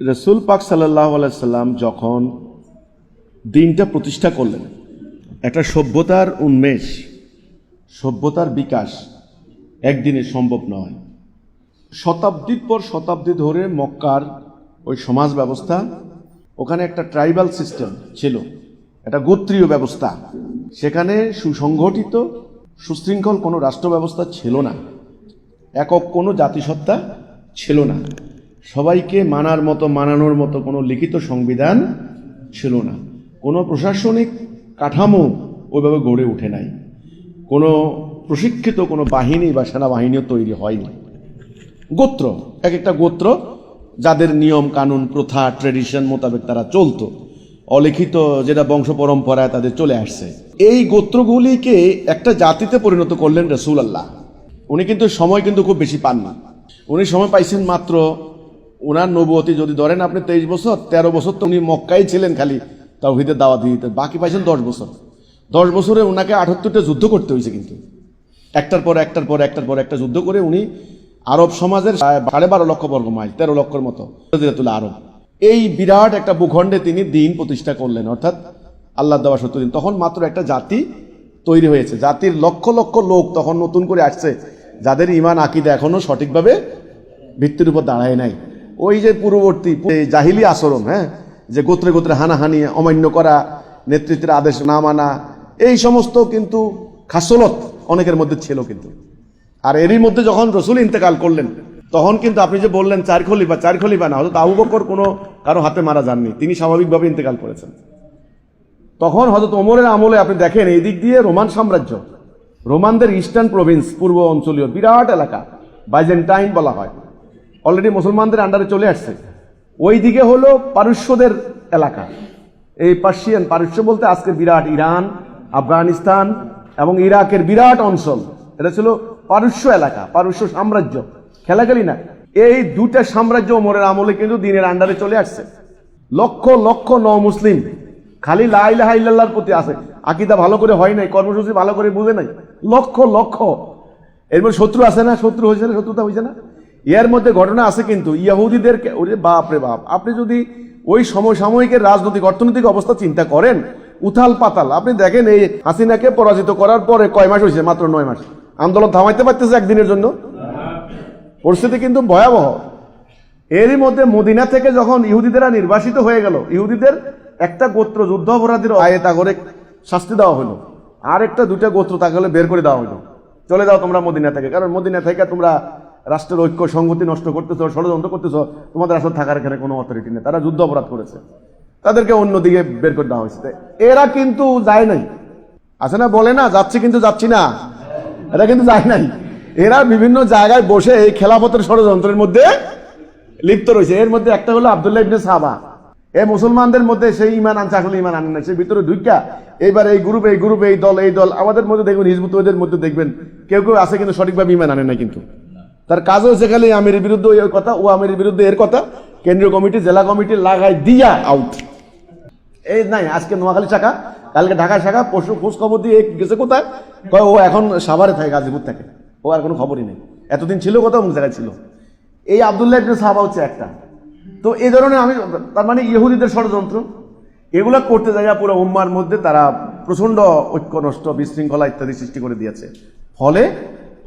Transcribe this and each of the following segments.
রাসূল পাক সাল্লাল্লাহু আলাইহি সাল্লাম যখন দিনটা প্রতিষ্ঠা করলেন, একটা সভ্যতার উন্মেষ, সভ্যতার বিকাশ একদিনে সম্ভব নয়। শতাব্দীর পর শতাব্দী ধরে মক্কার ওই সমাজ ব্যবস্থা, ওখানে একটা ট্রাইবাল সিস্টেম ছিল, একটা গোত্রীয় ব্যবস্থা, সেখানে সুসংগঠিত সুশৃঙ্খল কোনো রাষ্ট্র ব্যবস্থা ছিল না, একক কোনো জাতিসত্তা ছিল না, সবাইকে মানার মতো মানানোর মতো কোনো লিখিত সংবিধান ছিল না, কোনো প্রশাসনিক কাঠামো ওইভাবে গড়ে ওঠে নাই, কোনো প্রশিক্ষিত কোনো বাহিনী বা সেনাবাহিনীও তৈরি হয়নি। গোত্র, এক একটা গোত্র যাদের নিয়ম কানুন প্রথা ট্রেডিশন মোতাবেক তারা চলতো, অলিখিত যেটা বংশ পরম্পরায় তাদের চলে আসছে। এই গোত্রগুলিকে একটা জাতিতে পরিণত করলেন রাসূলুল্লাহ। উনি কিন্তু সময় কিন্তু খুব বেশি পান না, উনি সময় পাইছেন মাত্র, ওনার নবুয়তি যদি ধরেন আপনি 23 বছর 13 বছর তো উনি মক্কায় ছিলেন খালি তাওহীদের দাওয়াত দিতে, বাকি পাইছেন 10 বছর। 10 বছরে ওনাকে 78টা যুদ্ধ করতে হয়েছে, কিন্তু একটার পর একটা যুদ্ধ করে উনি আরব সমাজের 12.5 লক্ষ বর্গ মাইল, 13 লক্ষর মতো আরব, এই বিরাট একটা ভূখণ্ডে তিনি দিন প্রতিষ্ঠা করলেন, অর্থাৎ আল্লাহ দেওয়া 70 দিন। তখন মাত্র একটা জাতি তৈরি হয়েছে, জাতির লক্ষ লক্ষ লোক তখন নতুন করে আসছে, যাদের ঈমান আকীদা এখনো সঠিকভাবে ভিত্তির উপর দাঁড়ায় নাই। ওই যে পূর্ববর্তী জাহিলি আচরণ, যে গোত্রে গোত্রে হানাহানি, অমান্য করা, নেতৃত্বের আদেশ না মানা, এই সমস্ত কিন্তু খাসলত অনেকের মধ্যে ছিল কিন্তু। আর এরই মধ্যে যখন রাসূল ইন্তেকাল করলেন, তখন কিন্তু আপনি যে বললেন চার খলিফা না, হযরত আবু বকর কোনো কারো হাতে মারা যাননি, তিনি স্বাভাবিকভাবে ইন্তেকাল করেছেন। তখন হযরত ওমরের আমলে আপনি দেখেন এই দিক দিয়ে রোমান সাম্রাজ্য, রোমানদের ইস্টার্ন প্রভিন্স, পূর্ব অঞ্চলীয় বিরাট এলাকা, বাইজেন্টাইন বলা হয়, অলরেডি মুসলমানদের আন্ডারে চলে আসছে। ওই দিকে হলো পারস্যদের এলাকা, এই পার্সিয়ান, পারস্য বলতে আজকে বিরাট ইরান, আফগানিস্তান এবং ইরাকের বিরাট অঞ্চল, এটা ছিল পারস্য এলাকা, পারস্য সাম্রাজ্য, খেলাখেলি না। এই দুটা সাম্রাজ্য ওমরের আমলে কিন্তু দিনের আন্ডারে চলে আসছে। লক্ষ লক্ষ মুসলিম খালি লা ইলাহা ইল্লাল্লাহর প্রতি আছে, আকীদা ভালো করে হয় নাই, কর্মসূচি ভালো করে বুঝে নাই, লক্ষ লক্ষ। এর মধ্যে শত্রু আছে না, শত্রু হয়েছে না, শত্রুতা হয়েছে না। এর মধ্যে ঘটনা আছে কিন্তু ইহুদিদেরকে, ওরে বাপ রে বাপ, আপনি যদি ওই সমসাময়িকের রাজনৈতিক অর্থনৈতিক অবস্থা চিন্তা করেন, উথাল পাতাল। আপনি দেখেন এই হাসিনাকে পরাজিত করার পরে কয় মাস হয়েছে? মাত্র 9 মাস। আন্দোলন থামাইতে পারতেছে একদিনের জন্য? পরিস্থিতি কিন্তু ভয়াবহ। এরই মধ্যে মদিনা থেকে যখন ইহুদিদেরা নির্বাসিত হয়ে গেল, ইহুদিদের একটা গোত্র যুদ্ধ অপরাধীর আয়তা করে শাস্তি দেওয়া হলো, আর একটা দুটা গোত্র তাহলে বের করে দেওয়া হলো, চলে যাও তোমরা মদিনা থেকে, কারণ মদিনা থেকে তোমরা রাষ্ট্রের ঐক্য সংহতি নষ্ট করতেছ, ষড়যন্ত্র করতেছ, তোমাদের আসলে থাকার এখানে কোনো অথরিটি নেই, তারা যুদ্ধ অপরাধ করেছে, তাদেরকে অন্যদিকে বের করে দেওয়া হয়েছে। এরা কিন্তু যায় নাই, আছে না, বলে না যাচ্ছি কিন্তু যাচ্ছি না, এরা কিন্তু যায় নাই। এরা বিভিন্ন জায়গায় বসে এই খেলাফতের ষড়যন্ত্রের মধ্যে লিপ্ত রয়েছে। এর মধ্যে একটা হলো আব্দুল্লাহ ইবনে সাবা, এই মুসলমানদের মধ্যে সেই ইমান আনছে, আসলে ইমান আনেন না, সেই ভিতরে ঢুইকা এইবার এই গ্রুপ এই দল, আমাদের মধ্যে দেখবেন হিজবুত ওদের মধ্যে দেখবেন কেউ কেউ আছে কিন্তু সঠিকভাবে ইমান আনে না, কিন্তু তার কাজ হচ্ছে খালি আমিরের বিরুদ্ধে ওই কথা, ও আমিরের বিরুদ্ধে এর কথা, কেন্দ্রীয় কমিটি জেলা কমিটি লাগাই দিয়া আউট। এই নাই আজকে নোয়াখালী শাখা, কালকে ঢাকা শাখা, পরশু খোঁজ খবর দিয়ে গেছে কোথায়, কয় ও এখন সাভারে থাকে, গাজীপুর থাকে, ও আর কোনো খবরই নেই। এতদিন ছিল কোথাও, অমুক জায়গায় ছিল। এই আব্দুল্লাহ ইবনে সাহাবা হচ্ছে একটা। তো এই ধরনের আমি, তার মানে ইহুদিদের ষড়যন্ত্র, এগুলা করতে যায় পুরো উম্মার মধ্যে তারা প্রচন্ড ঐক্য নষ্ট, বিশৃঙ্খলা ইত্যাদি সৃষ্টি করে দিয়েছে। ফলে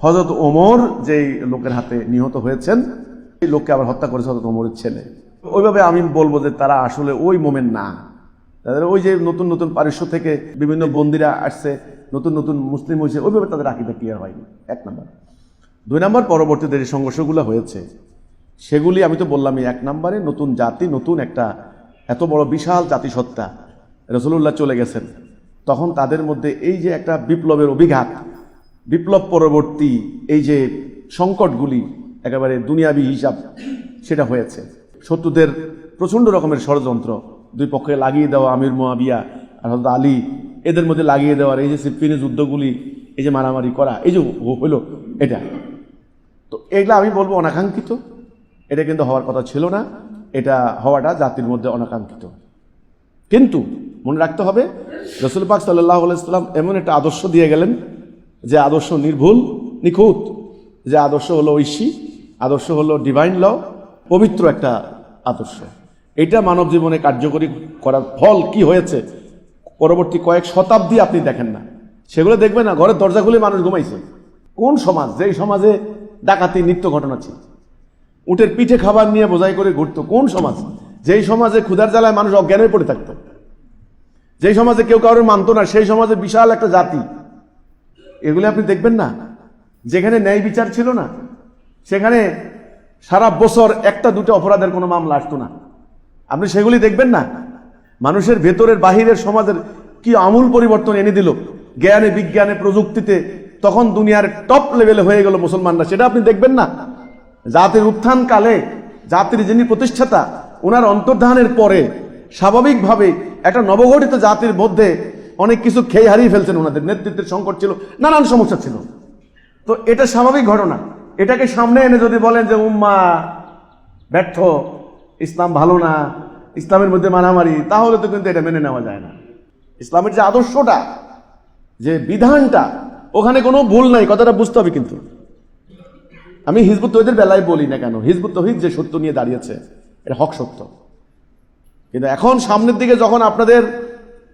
হযরত ওমর যেই লোকের হাতে নিহত হয়েছেন, এই লোককে আবার হত্যা করেছে হযরত ওমরের ছেলে। ওইভাবে আমি বলবো যে তারা আসলে ওই মোমেন্ট না, তাদের ওই যে নতুন নতুন পারস্য থেকে বিভিন্ন বন্দিরা আসছে, নতুন নতুন মুসলিম হয়েছে, ওইভাবে তাদের আকীদা ক্লিয়ার হয়নি, 1 নম্বর। 2 নম্বর, পরবর্তীতে যে সংঘর্ষগুলো হয়েছে সেগুলি আমি তো বললামই। 1 নম্বরে নতুন জাতি, নতুন একটা এত বড় বিশাল জাতিসত্তা, রাসূলুল্লাহ চলে গেছেন, তখন তাদের মধ্যে এই যে একটা বিপ্লবের অভিঘাত, বিপ্লব পরবর্তী এই যে সংকটগুলি, একেবারে দুনিয়াবি হিসাব সেটা হয়েছে। শত্রুদের প্রচন্ড রকমের ষড়যন্ত্র, দুই পক্ষে লাগিয়ে দেওয়া, আমির মুয়াবিয়া আর হযরত আলী, এদের মধ্যে লাগিয়ে দেওয়ার এই যে সিফফিনের যুদ্ধগুলি, এই যে মারামারি করা, এই যে হইল, এটা তো এগুলা আমি বলবো অনাকাঙ্ক্ষিত। এটা কিন্তু হওয়ার কথা ছিল না, এটা হওয়াটা জাতির মধ্যে অনাকাঙ্ক্ষিত। কিন্তু মনে রাখতে হবে রাসূল পাক সাল্লাল্লাহু আলাইহি ওয়াসাল্লাম এমন একটা আদর্শ দিয়ে গেলেন, যে আদর্শ নির্ভুল, নিখুঁত, যে আদর্শ হলো ঐশী, আদর্শ হলো ডিভাইন ল, পবিত্র একটা আদর্শ। এটা মানব জীবনে কার্যকরী করার ফল কি হয়েছে পরবর্তী কয়েক শতাব্দী আপনি দেখেন না, সেগুলো দেখবেন না। ঘরের দরজা খুলে মানুষ ঘুমাইছে। কোন সমাজ, যেই সমাজে ডাকাতি নিত্য ঘটনা ছিল, উটের পিঠে খাবার নিয়ে বোঝাই করে ঘুরতো? কোন সমাজ? যেই সমাজে ক্ষুধার জ্বালায় মানুষ অজ্ঞান হয়ে পড়ে থাকতো, যেই সমাজে কেউ কারোর মানতো না, সেই সমাজে বিশাল একটা জাতি। এগুলি আপনি দেখবেন না। যেখানে ন্যায় বিচার ছিল না, সেখানে সারা বছর একটা দুটো অপরাধের কোনো মামলা আসতো না, আপনি সেগুলি দেখবেন না। মানুষের ভেতরের বাহিরের সমাজের কি আমূল পরিবর্তন এনে দিল জ্ঞানে, বিজ্ঞানে, প্রযুক্তিতে। তখন দুনিয়ার টপ লেভেলে হয়ে গেল মুসলমানরা, সেটা আপনি দেখবেন না। জাতির উত্থান কালে জাতির যিনি প্রতিষ্ঠাতা, ওনার অন্তর্ধানের পরে স্বাভাবিকভাবে একটা নবগঠিত জাতির মধ্যে অনেক কিছু খেয়ে হারিয়ে ফেলছেন। ওনাদের নেতৃত্বের সংকট ছিল, নানান সমস্যা ছিল। তো এটা স্বাভাবিক ঘটনা। এটাকে সামনে এনে যদি বলেন যে উম্মাহ ব্যর্থ, ইসলাম ভালো না, ইসলামের মধ্যে মারামারি, তাহলে তো কিন্তু এটা মেনে নেওয়া যায় না। ইসলামের যে আদর্শটা, যে বিধানটা, ওখানে কোনো ভুল নাই, কথাটা বুঝতে হবে। কিন্তু আমি হিজবুত তৌহিদের বেলায় বলি না কেন, হিজবুত তৌহিদ যে সত্য নিয়ে দাঁড়িয়েছে এটা হক সত্য। কিন্তু এখন সামনের দিকে যখন আপনাদের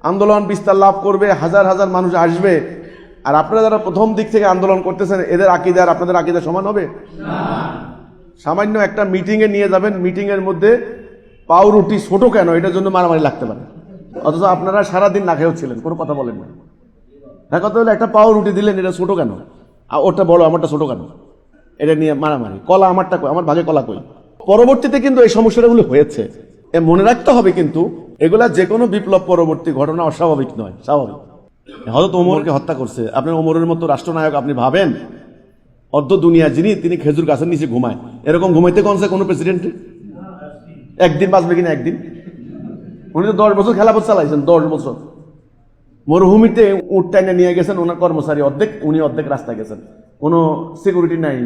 আন্দোলন বিস্তার লাভ করবে, হাজার হাজার মানুষ আসবে, আর আপনারা যারা প্রথম দিক থেকে আন্দোলন করতেছেন, এদের আকীদা আর আপনাদের আকীদা সমান হবে না। সামান্য একটা মিটিংয়ে নিয়ে যাবেন, মিটিংয়ের মধ্যে পাউরুটি ছোট কেন এটার জন্য মারামারি লাগতে পারে, অথচ আপনারা সারাদিন না খেয়েও ছিলেন, কোনো কথা বলেন না। হ্যাঁ, কথা হলো একটা পাউরুটি দিলেন, এটা ছোট কেন, আর ওটা বড়, আমারটা ছোট কেন, এটা নিয়ে মারামারি। কলা আমারটা কই, আমার ভাগে কলা কই। পরবর্তীতে কিন্তু এই সমস্যাগুলো হয়েছে, মনে রাখতে হবে। কিন্তু এগুলা যে কোনো বিপ্লব পরবর্তী ঘটনা অস্বাভাবিক নয়, স্বাভাবিক। হযরত ওমরকে হত্যা করছে, আপনি ওমরের মতো রাষ্ট্রনায়ক আপনি ভাবেন, অর্ধ দুনিয়া যিনি, তিনি খেজুর গাছের নিচে ঘুমায়, এরকম ঘুমাইতে কোনছে কোনো প্রেসিডেন্ট একদিন বাঁচবে কিনা? একদিন। উনি তো 10 বছর খেলাফত চালাইছেন, 10 বছর। মরুভূমিতে উট টাইনে নিয়ে গেছেন ওনার কর্মচারী অর্ধেক, উনি অর্ধেক রাস্তা গেছেন, কোনো সিকিউরিটি নাই,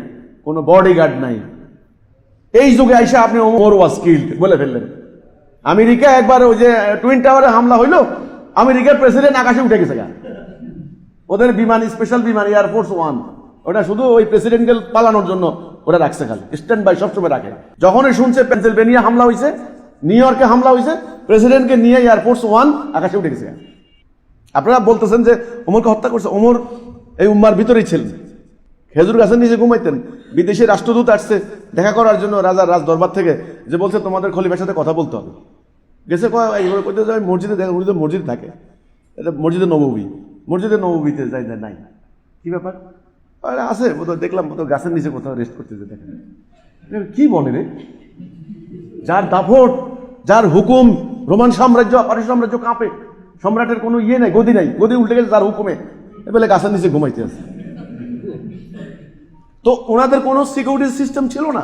কোনো বডিগার্ড নাই। এই যুগে আইসা আপনি ওমর ওয়াজ কিল্ড বলে ফেললেন। আমেরিকা একবার ওই যে টুইন টাওয়ারে হামলা হইলো, আমেরিকার প্রেসিডেন্ট আকাশে উঠে গেছে গা। ওদের বিমান, স্পেশাল বিমান এয়ারফোর্স 1, ওটা শুধু ওই প্রেসিডেন্টকে পালানোর জন্য ওরা রাখছে, খালি স্ট্যান্ড বাই সবসময় রাখে। যখনই শুনছে পেনসিলভেনিয়া হামলা হয়েছে, নিউ ইয়র্কে হামলা হয়েছে, প্রেসিডেন্টকে নিয়ে এয়ারফোর্স 1 আকাশে উঠে গেছে। আপনারা বলতেছেন যে ওমরকে হত্যা করছে, ওমর এই উম্মার ভিতরেই ছিলেন, খেজুর গাছের নিচে ঘুমাইতেন। বিদেশি রাষ্ট্রদূত আসছে দেখা করার জন্য রাজার রাজ দরবার থেকে, যে বলছে তোমাদের খলিফার সাথে কথা বলতে হবে। গেছে মসজিদে, দেখেন উনি তো মসজিদে থাকে, এটা মসজিদে নববী, মসজিদে নববীতে যাই নাই, কি ব্যাপার আছে কোথাও দেখলাম, কোথাও গাছের নিচে কোথাও রেস্ট করতেছে। দেখেন কি বলে রে, যার দাপট, যার হুকুম, রোমান সাম্রাজ্য, পারস্য সাম্রাজ্য কাঁপে, সম্রাটের কোনো ইয়ে নাই, গদি নাই, গদি উল্টে গেছে যার হুকুমে, এবেলে গাছের নিচে ঘুমাইতে আছে। তো ওনাদের কোনো সিকিউরিটি সিস্টেম ছিল না,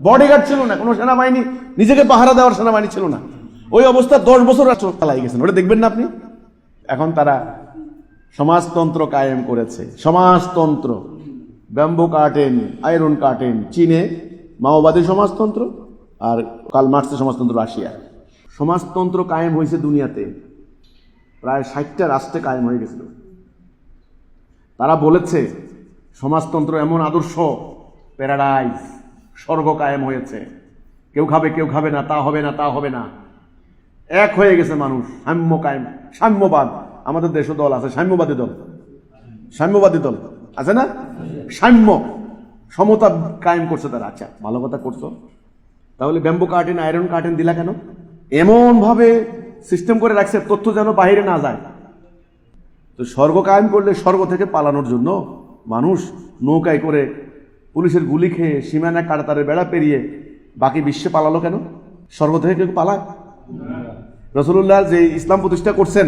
বডিগার্ড ছিল না, কোনো সেনাবাহিনী, নিজেকে পাহারা দেওয়ার সেনাবাহিনী ছিল না। ওই অবস্থা 10 বছর রাষ্ট্র চালাই গেছেন, ওটা দেখবেন না আপনি। এখন তারা সমাজতন্ত্র কায়েম করেছে, সমাজতন্ত্র, ব্যাম্বু কার্টেন, আয়রন কার্টেন চীনে, মাওবাদী সমাজতন্ত্র, আর কার্ল মার্ক্সের সমাজতন্ত্র রাশিয়া। সমাজতন্ত্র কায়েম হয়েছে দুনিয়াতে, প্রায় 60টা রাষ্ট্রে কায়েম হয়ে গেছিল। তারা বলেছে সমাজতন্ত্র এমন আদর্শ, প্যারাডাইজ, স্বর্গ কায়েম হয়েছে, কেউ খাবে কেউ খাবে না, তা হবে না, তা হবে না, এক হয়ে গেছে মানুষ, সাম্য কায়েম, সাম্যবাদ। আমাদের দেশে দল আছে সাম্যবাদী দল, সাম্যবাদী দল আছে না, সাম্য সমতা কায়েম করছে তারা। আচ্ছা, ভালো কথা করছো, তাহলে ব্যাম্বু কার্টেন, আয়রন কার্টেন দিলা কেন? এমন ভাবে সিস্টেম করে রাখছে তথ্য যেন বাইরে না যায়। তো স্বর্গ কায়েম করলে স্বর্গ থেকে পালানোর জন্য মানুষ নৌকায় করে পুলিশের গুলি খেয়ে সীমানা কাঁটাতারের বেড়া পেরিয়ে বাকি বিশ্বে পালালো কেন? স্বর্গ থেকে কেউ পালায়? রাসূলুল্লাহ যে ইসলাম প্রতিষ্ঠা করছেন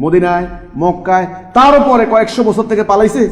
মদিনায়, মক্কায়, তার উপরে কয়েকশো বছর থেকে পালাইছে?